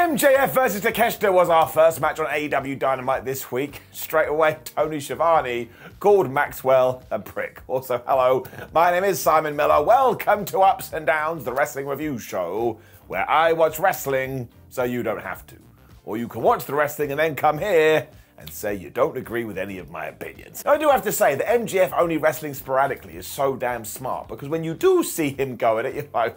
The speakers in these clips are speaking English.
MJF versus Takeshita was our first match on AEW Dynamite this week. Straight away, Tony Schiavone called Maxwell a prick. Also, hello, my name is Simon Miller. Welcome to Ups and Downs, the wrestling review show, where I watch wrestling so you don't have to. Or you can watch the wrestling and then come here and say you don't agree with any of my opinions. I do have to say that MJF only wrestling sporadically is so damn smart, because when you do see him go at it, you're like,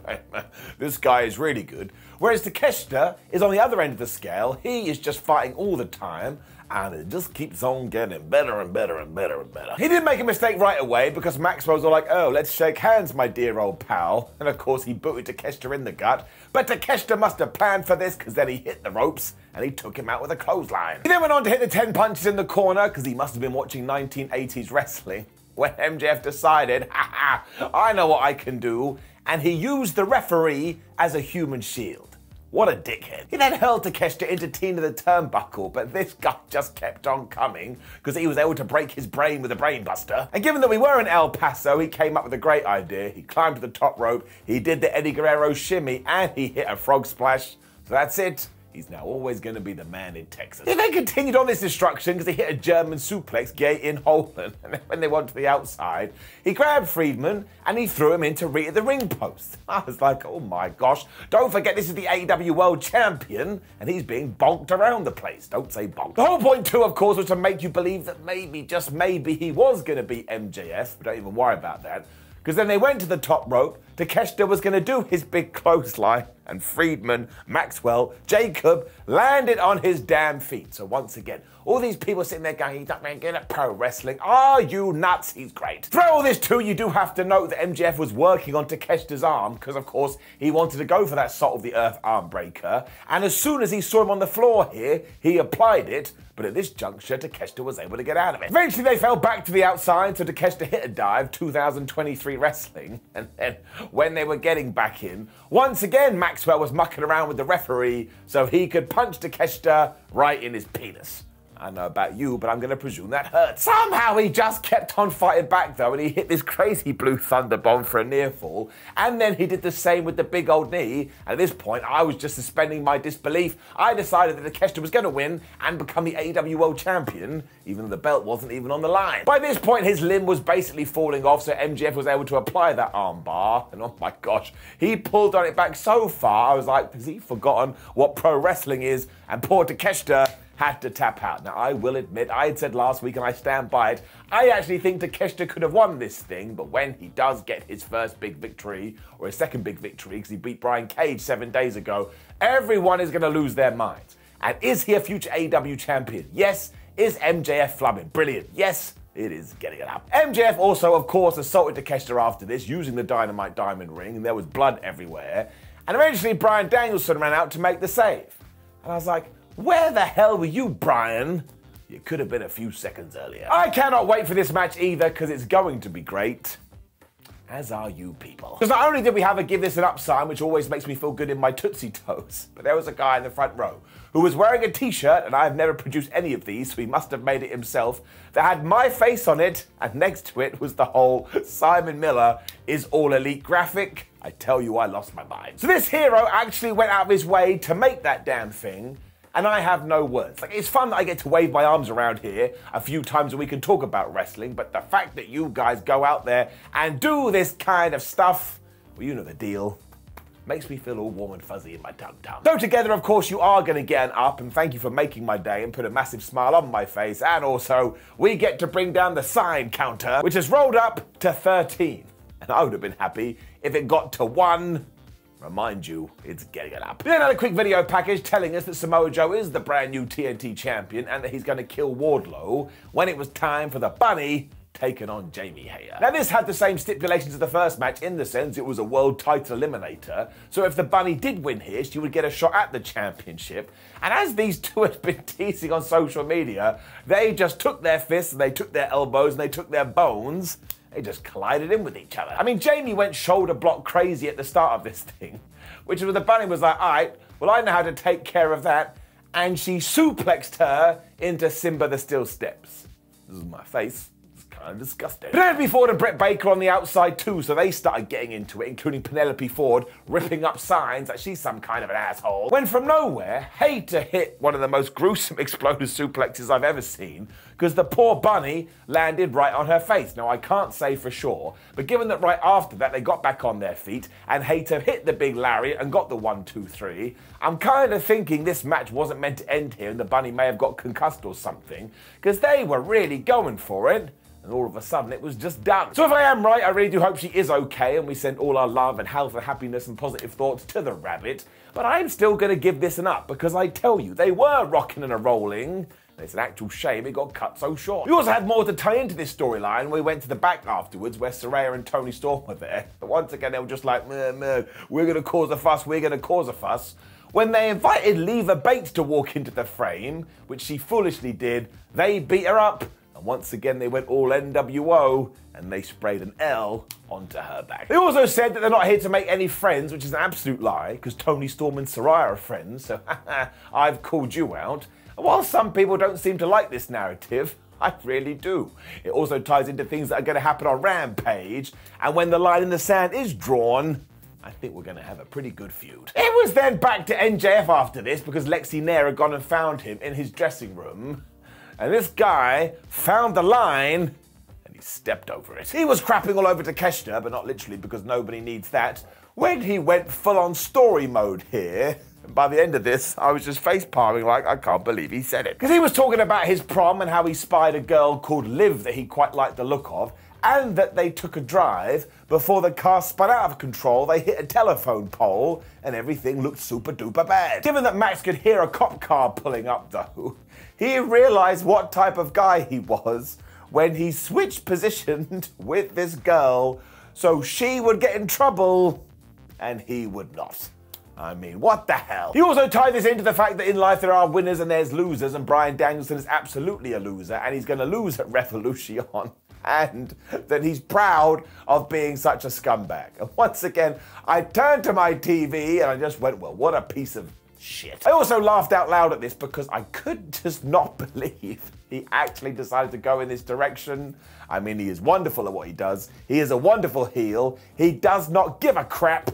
this guy is really good. Whereas Takeshita is on the other end of the scale. He is just fighting all the time, and it just keeps on getting better and better and better and better. He didn't make a mistake right away, because Maxwell's all like, oh, let's shake hands, my dear old pal. And of course he booted Takeshita in the gut, but Takeshita must have planned for this, because then he hit the ropes and he took him out with a clothesline. He then went on to hit the 10 punches in the corner, because he must have been watching 1980s wrestling, when MJF decided, I know what I can do, and he used the referee as a human shield. What a dickhead. He then hurled Takeshita into Tina the Turnbuckle, but this guy just kept on coming because he was able to break his brain with a brain buster. And given that we were in El Paso, he came up with a great idea. He climbed to the top rope, he did the Eddie Guerrero shimmy, and he hit a frog splash. So that's it. He's now always going to be the man in Texas. He then continued on this destruction because he hit a German suplex gate in Holland. And then when they went to the outside, he grabbed Friedman and he threw him into Rita the ring post. I was like, oh my gosh, don't forget this is the AEW World Champion and he's being bonked around the place. Don't say bonk. The whole point too, of course, was to make you believe that maybe, just maybe, he was going to beat MJF. But don't even worry about that. Because then they went to the top rope, Takeshita was going to do his big clothesline, and Friedman, Maxwell, Jacob landed on his damn feet. So once again, all these people sitting there going, he's not very good at pro wrestling. Are you nuts? He's great. Through all this too, you do have to note that MJF was working on Takeshita's arm, because of course he wanted to go for that salt of the earth arm breaker. And as soon as he saw him on the floor here, he applied it. But at this juncture, Takeshita was able to get out of it. Eventually, they fell back to the outside, so Takeshita hit a dive, 2023 wrestling. And then, when they were getting back in, once again, Maxwell was mucking around with the referee so he could punch Takeshita right in his penis. I don't know about you, but I'm going to presume that hurt. Somehow he just kept on fighting back though, and he hit this crazy blue thunder bomb for a near fall, and then he did the same with the big old knee. And at this point, I was just suspending my disbelief. I decided that Kester was going to win and become the AEW World Champion, even though the belt wasn't even on the line. By this point, his limb was basically falling off, so MJF was able to apply that arm bar, and oh my gosh, he pulled on it back so far, I was like, has he forgotten what pro wrestling is? And poor Takeshita had to tap out. Now, I will admit, I had said last week, and I stand by it, I actually think Takeshita could have won this thing, but when he does get his first big victory, or his second big victory, because he beat Brian Cage 7 days ago, everyone is going to lose their minds. And is he a future AEW champion? Yes. Is MJF flubbing? Brilliant. Yes. It is getting it up. MJF also, of course, assaulted Takeshita after this, using the Dynamite Diamond Ring, and there was blood everywhere. And eventually, Bryan Danielson ran out to make the save. And I was like, where the hell were you, Bryan? You could have been a few seconds earlier. I cannot wait for this match either, because it's going to be great. As are you people. Because not only did we have a give this an up sign, which always makes me feel good in my Tootsie Toes, but there was a guy in the front row who was wearing a t-shirt, and I have never produced any of these, so he must have made it himself, that had my face on it, and next to it was the whole Simon Miller is all elite graphic. I tell you, I lost my mind. So this hero actually went out of his way to make that damn thing, and I have no words. Like, it's fun that I get to wave my arms around here a few times a week and talk about wrestling, but the fact that you guys go out there and do this kind of stuff, well, you know the deal, makes me feel all warm and fuzzy in my tum-tum. So together, of course, you are going to get an up, and thank you for making my day and put a massive smile on my face, and also, we get to bring down the sign counter, which has rolled up to 13. And I would have been happy if it got to 1. Remind you, it's getting it up. We then had a quick video package telling us that Samoa Joe is the brand new TNT champion and that he's going to kill Wardlow when it was time for the Bunny taking on Jamie Hayter. Now this had the same stipulations as the first match in the sense it was a world title eliminator, so if the Bunny did win here, she would get a shot at the championship. And as these two had been teasing on social media, they just took their fists and they took their elbows and they took their bones. They just collided in with each other. I mean, Jamie went shoulder block crazy at the start of this thing, which was the Bunny was like, all right, well, I know how to take care of that. And she suplexed her into Simba the Steel Steps. This is my face. kind of disgusting. Penelope Ford and Britt Baker on the outside too, so they started getting into it, including Penelope Ford ripping up signs that she's some kind of an asshole. When from nowhere, Hayter hit one of the most gruesome explosive suplexes I've ever seen, because the poor bunny landed right on her face. Now, I can't say for sure, but given that right after that they got back on their feet and Hayter hit the big lariat and got the 1, 2, 3, I'm kind of thinking this match wasn't meant to end here and the bunny may have got concussed or something, because they were really going for it. And all of a sudden it was just done. So if I am right, I really do hope she is okay and we send all our love and health and happiness and positive thoughts to the rabbit. But I'm still going to give this an up because I tell you, they were rocking and a-rolling. And it's an actual shame it got cut so short. We also had more to tie into this storyline. We went to the back afterwards where Saraya and Toni Storm were there. But once again, they were just like, meh, we're going to cause a fuss, we're going to cause a fuss. When they invited Leva Bates to walk into the frame, which she foolishly did, they beat her up. And once again, they went all NWO and they sprayed an L onto her back. They also said that they're not here to make any friends, which is an absolute lie, because Toni Storm and Saraya are friends, so I've called you out. And while some people don't seem to like this narrative, I really do. It also ties into things that are going to happen on Rampage, and when the line in the sand is drawn, I think we're going to have a pretty good feud. It was then back to NJF after this, because Lexi Nair had gone and found him in his dressing room. And this guy found the line and he stepped over it. He was crapping all over to Kester, but not literally because nobody needs that, when he went full-on story mode here. And by the end of this, I was just face-palming like, I can't believe he said it. Because he was talking about his prom and how he spied a girl called Liv that he quite liked the look of, and that they took a drive. Before the car spun out of control, they hit a telephone pole and everything looked super duper bad. Given that Max could hear a cop car pulling up though, he realized what type of guy he was when he switched positioned with this girl so she would get in trouble and he would not. I mean, what the hell? He also tied this into the fact that in life there are winners and there's losers, and Bryan Danielson is absolutely a loser and he's going to lose at Revolution. And that he's proud of being such a scumbag. And once again, I turned to my TV and I just went, well, what a piece of shit. I also laughed out loud at this because I could just not believe he actually decided to go in this direction. I mean, he is wonderful at what he does. He is a wonderful heel. He does not give a crap.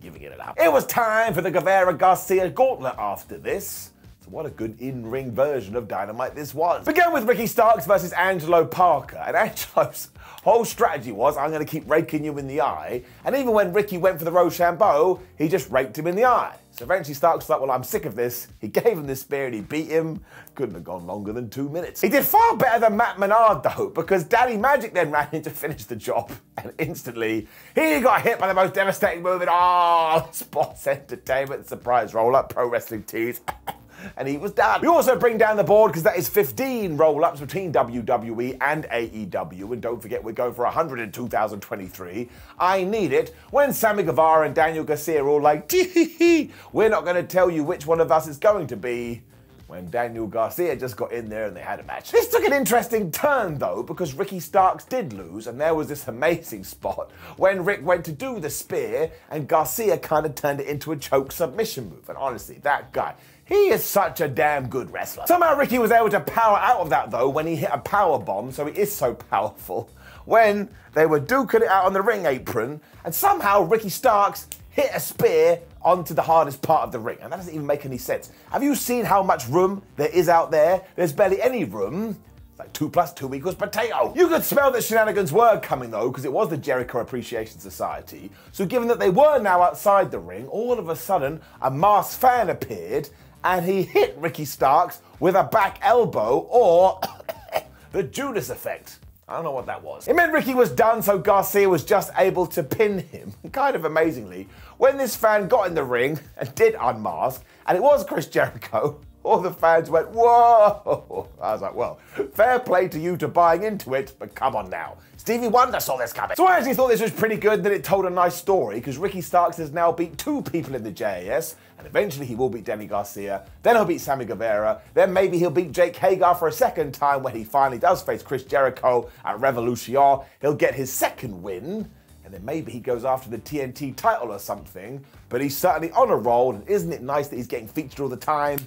Giving it up. It was time for the Guevara Garcia Gauntlet after this. What a good in-ring version of Dynamite this was. Began with Ricky Starks versus Angelo Parker, and Angelo's whole strategy was, I'm going to keep raking you in the eye, and even when Ricky went for the Rochambeau, he just raked him in the eye. So eventually Starks was like, well, I'm sick of this. He gave him the spear and he beat him. Couldn't have gone longer than 2 minutes. He did far better than Matt Menard though, because Daddy Magic then ran in to finish the job, and instantly he got hit by the most devastating move in all sports entertainment, surprise roll-up, pro wrestling tees. And he was done. We also bring down the board because that is 15 roll-ups between WWE and AEW. And don't forget, we're going for 100 in 2023. I need it. When Sammy Guevara and Daniel Garcia are all like, tee-hee-hee, we're not going to tell you which one of us it's going to be. When Daniel Garcia just got in there and they had a match. This took an interesting turn though, because Ricky Starks did lose, and there was this amazing spot when Rick went to do the spear and Garcia kind of turned it into a choke submission move. And honestly, that guy, he is such a damn good wrestler. Somehow Ricky was able to power out of that though when he hit a power bomb, so he is so powerful. When they were duking it out on the ring apron, and somehow Ricky Starks hit a spear onto the hardest part of the ring. And that doesn't even make any sense. Have you seen how much room there is out there? There's barely any room. It's like 2 + 2 = potato. You could smell that shenanigans were coming though, because it was the Jericho Appreciation Society. So given that they were now outside the ring, all of a sudden a masked fan appeared and he hit Ricky Starks with a back elbow, or the Judas effect. I don't know what that was. It meant Ricky was done, so Garcia was just able to pin him. Kind of amazingly, when this fan got in the ring and did unmask, and it was Chris Jericho, all the fans went, whoa! I was like, well, fair play to you to buying into it, but come on now. Stevie Wonder saw this coming. So I actually thought this was pretty good, that it told a nice story, because Ricky Starks has now beat 2 people in the JAS, and eventually he will beat Danny Garcia, then he'll beat Sammy Guevara, then maybe he'll beat Jake Hager for a second time when he finally does face Chris Jericho at Revolution. He'll get his second win, and then maybe he goes after the TNT title or something, but he's certainly on a roll, and isn't it nice that he's getting featured all the time?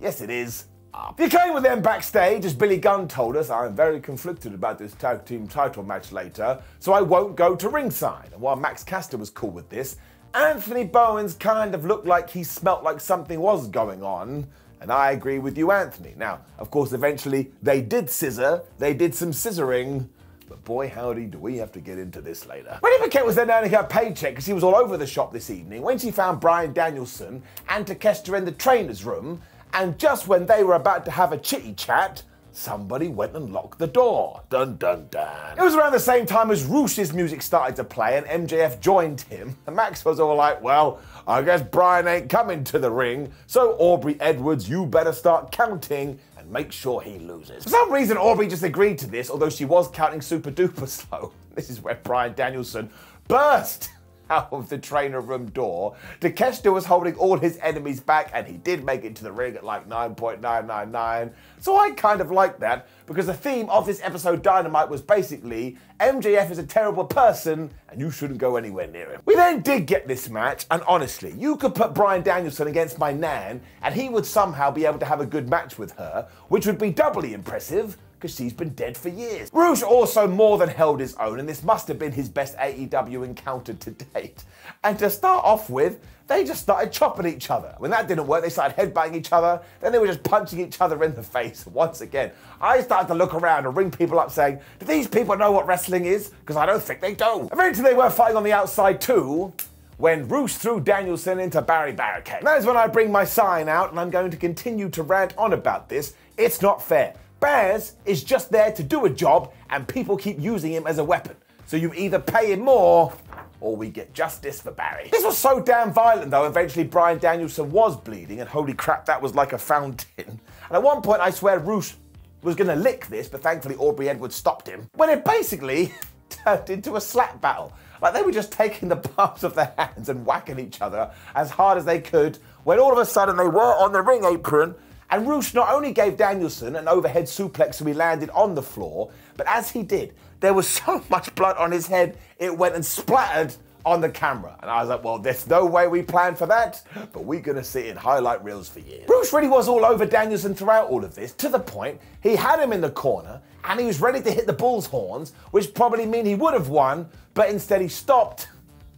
Yes, it is. up. The Acclaimed were then backstage, as Billy Gunn told us, "I'm very conflicted about this tag team title match later, so I won't go to ringside." And while Max Kester was cool with this, Anthony Bowens kind of looked like he smelt like something was going on. And I agree with you, Anthony. Now, of course, eventually they did scissor, they did some scissoring, but boy howdy do we have to get into this later. Renee Paquette was then earning her paycheck because she was all over the shop this evening when she found Bryan Danielson and Kester in the trainer's room, and just when they were about to have a chitty chat, somebody went and locked the door. Dun dun dun. It was around the same time as Rush's music started to play and MJF joined him. And Max was all like, "Well, I guess Bryan ain't coming to the ring, so Aubrey Edwards, you better start counting and make sure he loses." For some reason, Aubrey just agreed to this, although she was counting super duper slow. This is where Bryan Danielson burst out of the trainer room door. Kester was holding all his enemies back, and he did make it to the ring at like 9.999. So I kind of like that, because the theme of this episode Dynamite was basically MJF is a terrible person and you shouldn't go anywhere near him. We then did get this match, and honestly, you could put Bryan Danielson against my Nan and he would somehow be able to have a good match with her, which would be doubly impressive, because she's been dead for years. Rush also more than held his own, and this must have been his best AEW encounter to date. And to start off with, they just started chopping each other. When that didn't work, they started headbutting each other, then they were just punching each other in the face. Once again, I started to look around and ring people up saying, do these people know what wrestling is? Because I don't think they do. Eventually they were fighting on the outside too, when Rush threw Danielson into Barry Barricade. That is when I bring my sign out, and I'm going to continue to rant on about this. It's not fair. Bears is just there to do a job, and people keep using him as a weapon. So you either pay him more, or we get justice for Barry. This was so damn violent though, eventually Bryan Danielson was bleeding, and holy crap, that was like a fountain. And at one point I swear Rush was gonna lick this, but thankfully Aubrey Edwards stopped him, when it basically turned into a slap battle. Like they were just taking the palms of their hands and whacking each other as hard as they could, when all of a sudden they were on the ring apron. And Rush not only gave Danielson an overhead suplex so he landed on the floor, but as he did, there was so much blood on his head, it went and splattered on the camera. And I was like, well, there's no way we planned for that, but we're gonna see it in highlight reels for years. Rush really was all over Danielson throughout all of this, to the point he had him in the corner, and he was ready to hit the bull's horns, which probably mean he would have won, but instead he stopped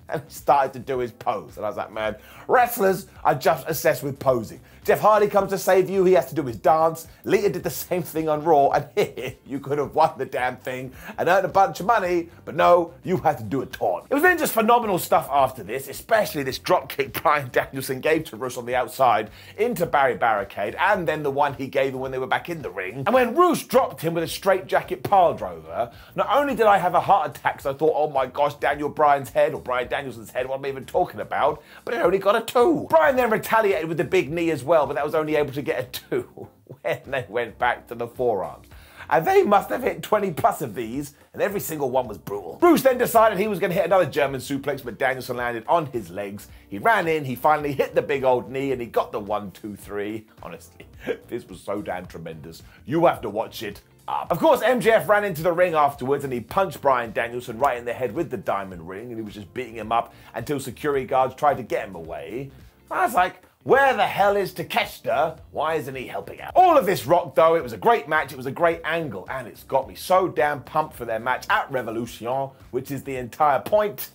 and started to do his pose. And I was like, man, wrestlers are just obsessed with posing. Jeff Hardy comes to save you, he has to do his dance. Lita did the same thing on Raw, and here, you could have won the damn thing and earned a bunch of money, but no, you had to do a taunt. It was then just phenomenal stuff after this, especially this dropkick Bryan Danielson gave to Rush on the outside into Barry Barricade, and then the one he gave him when they were back in the ring. And when Rush dropped him with a straight jacket pile driver, not only did I have a heart attack, so I thought, oh my gosh, Daniel Bryan's head, or Bryan Danielson's head, what am I even talking about? But it only got a 2. Bryan then retaliated with the big knee as well, but that was only able to get a 2 when they went back to the forearms. And they must have hit 20 plus of these, and every single one was brutal. Bruce then decided he was going to hit another German suplex, but Danielson landed on his legs. He ran in, he finally hit the big old knee, and he got the 1, 2, 3. Honestly, this was so damn tremendous. You have to watch it. Of course, MJF ran into the ring afterwards and he punched Bryan Danielson right in the head with the diamond ring, and he was just beating him up until security guards tried to get him away. I was like, where the hell is Kester? Why isn't he helping out? All of this rocked though. It was a great match, it was a great angle, and it's got me so damn pumped for their match at Revolution, which is the entire point.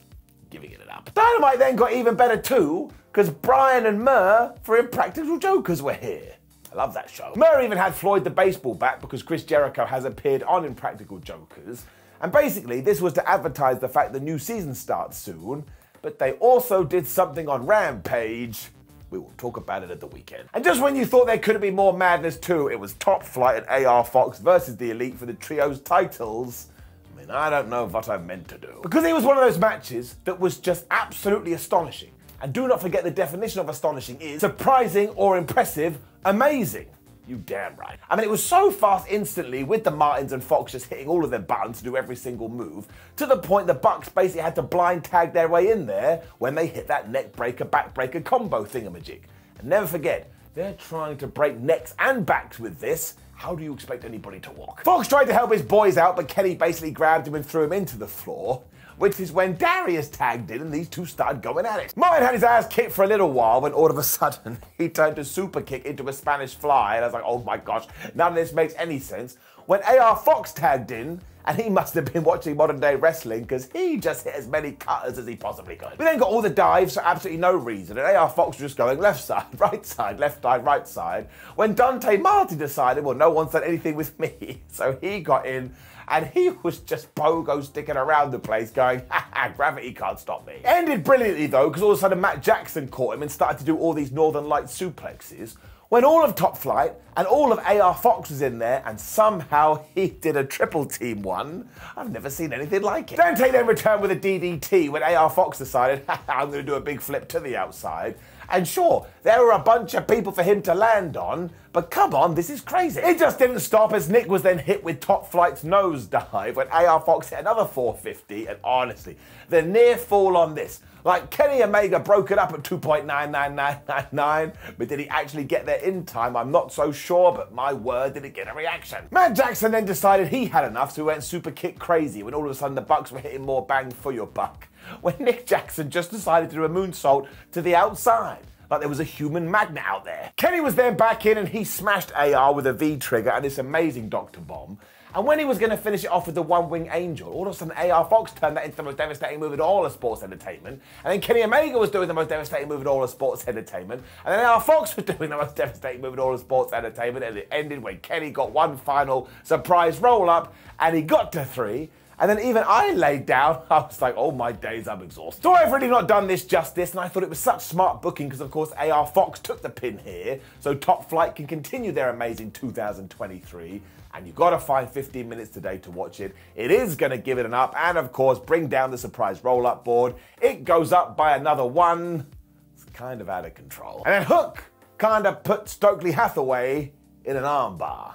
Giving it up. Dynamite then got even better too, because Bryan and Murr for Impractical Jokers were here. I love that show. Murr even had Floyd the baseball bat because Chris Jericho has appeared on Impractical Jokers. And basically, this was to advertise the fact the new season starts soon, but they also did something on Rampage. We will talk about it at the weekend. And just when you thought there couldn't be more madness too, it was Top Flight and AR Fox versus the Elite for the Trios titles. I mean, I don't know what I meant to do. Because it was one of those matches that was just absolutely astonishing. And do not forget the definition of astonishing is surprising or impressive, amazing. You damn right. I mean, it was so fast instantly with the Martins and Fox just hitting all of their buttons to do every single move, to the point the Bucks basically had to blind tag their way in there when they hit that neck breaker, back breaker combo thingamajig. And never forget, they're trying to break necks and backs with this. How do you expect anybody to walk? Fox tried to help his boys out, but Kenny basically grabbed him and threw him into the floor. which is when Darius tagged in and these two started going at it. Martin had his ass kicked for a little while when all of a sudden he turned a super kick into a Spanish fly, and I was like, oh my gosh, none of this makes any sense. When AR Fox tagged in, and he must have been watching modern day wrestling because he just hit as many cutters as he possibly could. We then got all the dives for absolutely no reason, and AR Fox was just going left side, right side, right side, when Dante Martin decided, well, no one said anything with me, so he got in, and he was just pogo sticking around the place going, ha ha, gravity can't stop me. It ended brilliantly though, because all of a sudden Matt Jackson caught him and started to do all these Northern Light suplexes, when all of Top Flight and all of AR Fox was in there, and somehow he did a triple team one. I've never seen anything like it. Dante then returned with a DDT when AR Fox decided, I'm going to do a big flip to the outside. And sure, there were a bunch of people for him to land on, but come on, this is crazy. It just didn't stop as Nick was then hit with Top Flight's nose dive when AR Fox hit another 450, and honestly, the near fall on this, like Kenny Omega broke it up at 2.99999, but did he actually get there in time? I'm not so sure, but my word, did it get a reaction. Matt Jackson then decided he had enough, so he went super kick crazy when all of a sudden the Bucks were hitting more bang for your buck. When Nick Jackson just decided to do a moonsault to the outside, like there was a human magnet out there. Kenny was then back in and he smashed AR with a V-trigger and this amazing Dr. Bomb. And when he was going to finish it off with the one-wing angel, all of a sudden AR Fox turned that into the most devastating move in all of sports entertainment. And then Kenny Omega was doing the most devastating move in all of sports entertainment. And then AR Fox was doing the most devastating move in all of sports entertainment. And it ended when Kenny got one final surprise roll-up and he got to 3. And then even I laid down, I was like, oh my days, I'm exhausted. So I've really not done this justice, and I thought it was such smart booking because of course AR Fox took the pin here, so Top Flight can continue their amazing 2023, and you've got to find 15 minutes today to watch it. It is going to give it an up, and of course bring down the surprise roll-up board. It goes up by another 1. It's kind of out of control. And then Hook kind of put Stokely Hathaway in an armbar.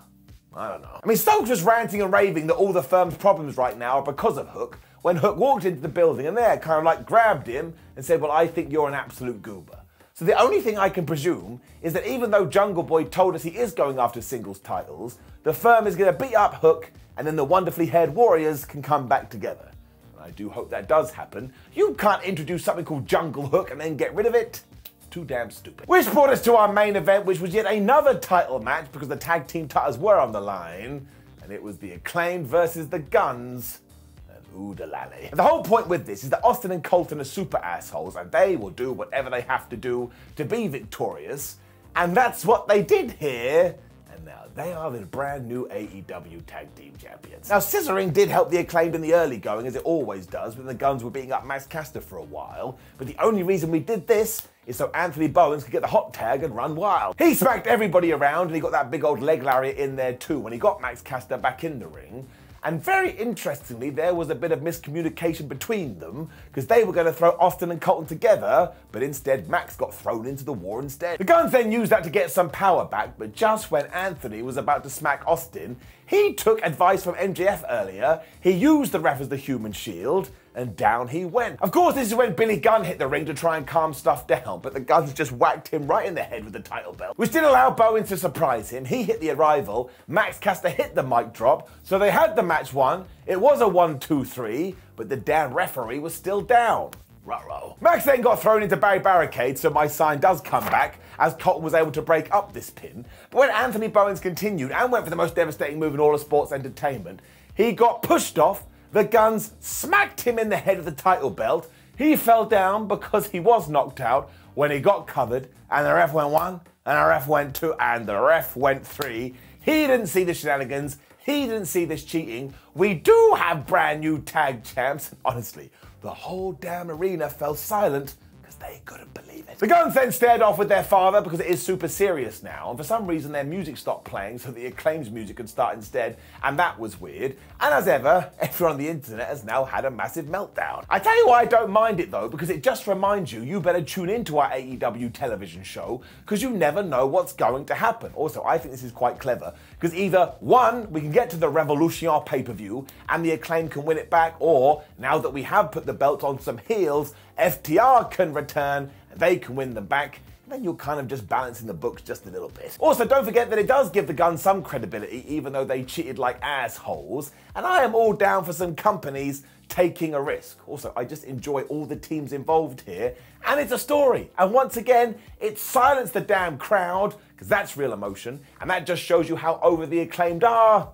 I don't know. I mean, Stokes was ranting and raving that all the firm's problems right now are because of Hook, when Hook walked into the building and there kind of like grabbed him and said, well, I think you're an absolute goober. So the only thing I can presume is that even though Jungle Boy told us he is going after singles titles, the firm is going to beat up Hook and then the wonderfully haired warriors can come back together. And I do hope that does happen. You can't introduce something called Jungle Hook and then get rid of it. Too damn stupid. Which brought us to our main event, which was yet another title match because the tag team titles were on the line, and it was the Acclaimed versus the Guns. And oodalally. The whole point with this is that Austin and Colton are super assholes, and they will do whatever they have to do to be victorious, and that's what they did here. And now they are the brand new AEW Tag Team Champions. Now, scissoring did help the Acclaimed in the early going, as it always does, when the Guns were beating up Max Kester for a while, but the only reason we did this is so Anthony Bowens could get the hot tag and run wild. He smacked everybody around and he got that big old leg lariat in there too when he got Max Kester back in the ring. And very interestingly, there was a bit of miscommunication between them because they were going to throw Austin and Colton together, but instead Max got thrown into the war instead. The Guns then used that to get some power back, but just when Anthony was about to smack Austin, he took advice from MJF earlier, he used the ref as the human shield, and down he went. Of course, this is when Billy Gunn hit the ring to try and calm stuff down, but the Guns just whacked him right in the head with the title belt, which did allow Bowens to surprise him. He hit the arrival, Max Kester hit the mic drop, so they had the match won. It was a 1-2-3, but the damn referee was still down. Ruh-roh. Max then got thrown into barricade, so my sign does come back, as Colton was able to break up this pin. But when Anthony Bowens continued and went for the most devastating move in all of sports entertainment, he got pushed off. The Guns smacked him in the head with the title belt. He fell down because he was knocked out when he got covered, and the ref went 1, and the ref went 2, and the ref went 3. He didn't see the shenanigans. He didn't see this cheating. We do have brand new tag champs. And honestly, the whole damn arena fell silent because they couldn't believe it. The Guns then stared off with their father because it is super serious now, and for some reason their music stopped playing so the Acclaim's music could start instead, and that was weird. And as ever, everyone on the internet has now had a massive meltdown. I tell you why I don't mind it though, because it just reminds you better tune into our AEW television show, because you never know what's going to happen. Also, I think this is quite clever, because either 1, we can get to the Revolution pay-per-view and the Acclaim can win it back, or now that we have put the belt on some heels, FTR can return, and they can win them back, and then you're kind of just balancing the books just a little bit. Also, don't forget that it does give the Guns some credibility, even though they cheated like assholes, and I am all down for some companies taking a risk. Also, I just enjoy all the teams involved here, and it's a story. And once again, it silenced the damn crowd, because that's real emotion, and that just shows you how over the Acclaimed are.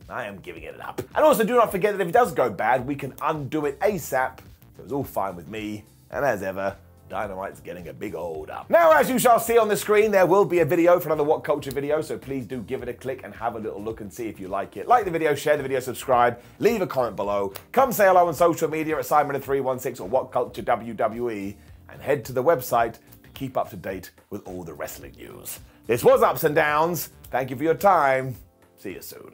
I am giving it up. And also, do not forget that if it does go bad, we can undo it ASAP. So it's all fine with me, and as ever, Dynamite's getting a big old up. Now, as you shall see on the screen, there will be a video for another WhatCulture video, so please do give it a click and have a little look and see if you like it. Like the video, share the video, subscribe, leave a comment below, come say hello on social media at Simon316 or WhatCulture WWE, and head to the website to keep up to date with all the wrestling news. This was Ups and Downs. Thank you for your time. See you soon.